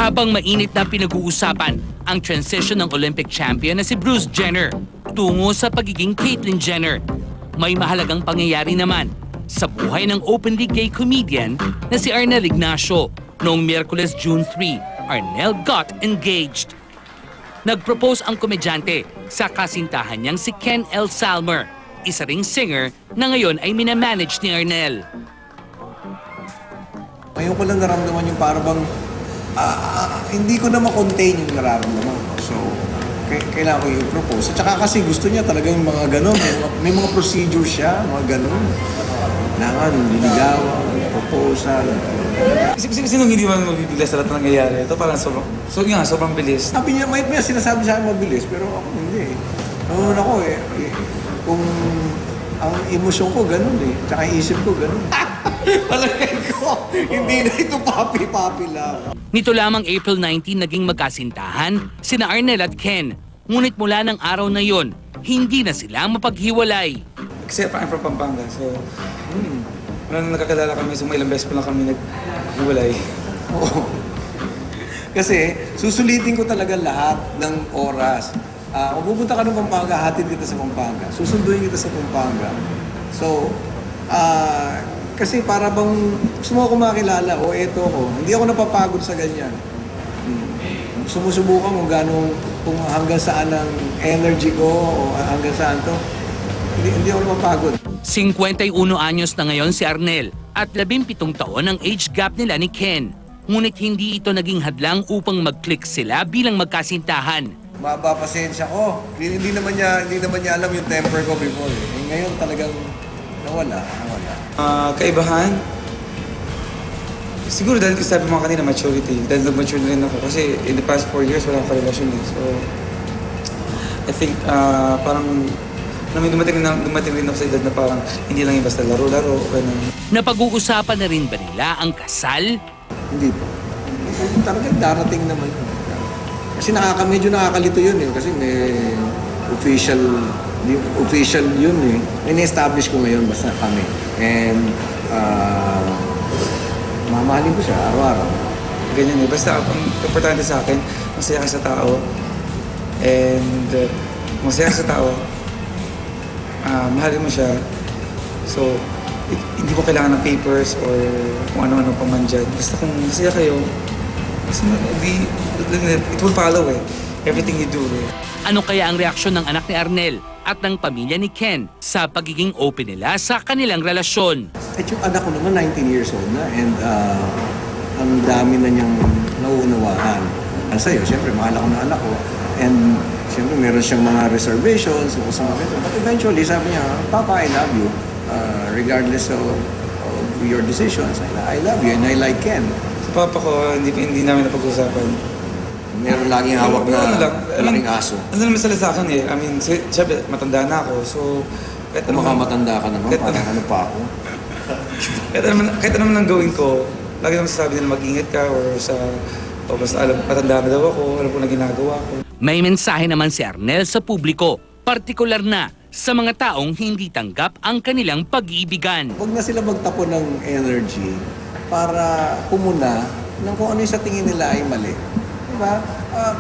Habang mainit na pinag-uusapan ang transition ng Olympic champion na si Bruce Jenner tungo sa pagiging Caitlyn Jenner, may mahalagang pangyayari naman sa buhay ng openly gay comedian na si Arnel Ignacio. Noong Miyerkules, June 3, Arnel got engaged. Nag-propose ang komedyante sa kasintahan niyang si Ken L. Salmer, isa ring singer na ngayon ay minamanage ni Arnel. Ngayon ko lang naramdaman yung parang hindi ko na ma-contain yung nararamdaman ko. So, kailangan ko i-propose. At saka kasi gusto niya talaga yung mga gano'n. May mga procedure siya, mga gano'n. Kailangan, liligawan, proposal. Sino hindi man mabibigla sa lahat ng nangyayari? Ito parang sobrang bilis. Sabi niya, may sinasabi sa akin mabilis, pero ako hindi eh. Naman ako eh. Kung ang emosyon ko gano'n eh. Tsaka isip ko gano'n. Palagay ko, hindi na ito papi-papi lang. Nito lamang April 19 naging magkasintahan sina Arnel at Ken. Ngunit mula ng araw na yon, hindi na sila mapaghiwalay. Kasi I'm from Pampanga, so nung nakakilala kami, so ilang beses pa lang kami naghiwalay. Oo. Kasi susulitin ko talaga lahat ng oras. Kung pupunta ka ng Pampanga, hatid kita sa Pampanga. Susunduin kita sa Pampanga. So, kasi para bang gusto mo ako makilala, o eto ko, hindi ako napapagod sa ganyan. Sumusubukan kung hanggang saan ang energy ko, o hanggang saan to. Hindi ako napapagod. 51 anyos na ngayon si Arnel at 17 taon ang age gap nila ni Ken. Ngunit hindi ito naging hadlang upang mag-click sila bilang magkasintahan. Maba pasensya ko. Hindi naman niya alam yung temper ko before. Ngayon talagang nawala. Kaibahan? Siguro dahil sabi mo kanina, maturity. Dahil nag-mature na rin ako. Kasi in the past 4 years, wala akong karelasyon eh. So, I think parang dumating rin ako sa edad na parang hindi lang yung basta laro-laro. Napag-uusapan na rin ba nila ang kasal? Hindi po. Talagang darating naman. Kasi medyo nakakalito yun eh. Kasi may official yun eh. Ini-establish ko ngayon basta kami. And mamahalin ko siya araw-araw. Ganyan eh. Basta ang importante sa akin, masaya ka sa tao. And masaya ka sa tao, mahalin mo siya. So, hindi mo kailangan ng papers or kung ano-ano pa man dyan. Basta kung masaya kayo, it will follow eh. Everything you do eh. Ano kaya ang reaksyon ng anak ni Arnel at ng pamilya ni Ken sa pagiging open nila sa kanilang relasyon? At yung anak ko naman 19 years old na and ang dami na niyang nauunawaan. Sa'yo, siyempre mahal ako ng anak ko and siyempre meron siyang mga reservations o sa mga ito. But eventually sabi niya, Papa, I love you. Regardless of your decisions, I love you and I like Ken. Sa papa ko, hindi namin napag-usapan. Meron laging hawak na malaking aso. Ano naman sila sa akin eh. I mean, siyempre, matanda na ako. So, Kung makamatanda ka naman, parang ano pa ako. kahit ano naman ang gawin ko, lagi naman sasabi nila mag-ingat ka o basta alam, matanda na daw ako, alam ko na ginagawa ko. May mensahe naman si Arnel sa publiko, partikular na sa mga taong hindi tanggap ang kanilang pag-iibigan. Huwag na sila magtapon ng energy para pumuna ng kung ano yung sa tingin nila ay mali. Diba?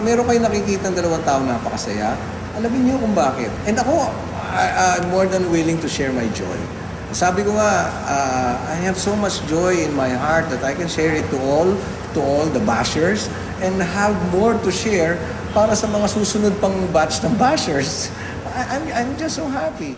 Meron kayo nakikita ng dalawang tao napakasaya. Alamin niyo kung bakit. And ako, I'm more than willing to share my joy. Sabi ko nga, I have so much joy in my heart that I can share it to all the bashers and have more to share para sa mga susunod pang batch ng bashers. I'm just so happy.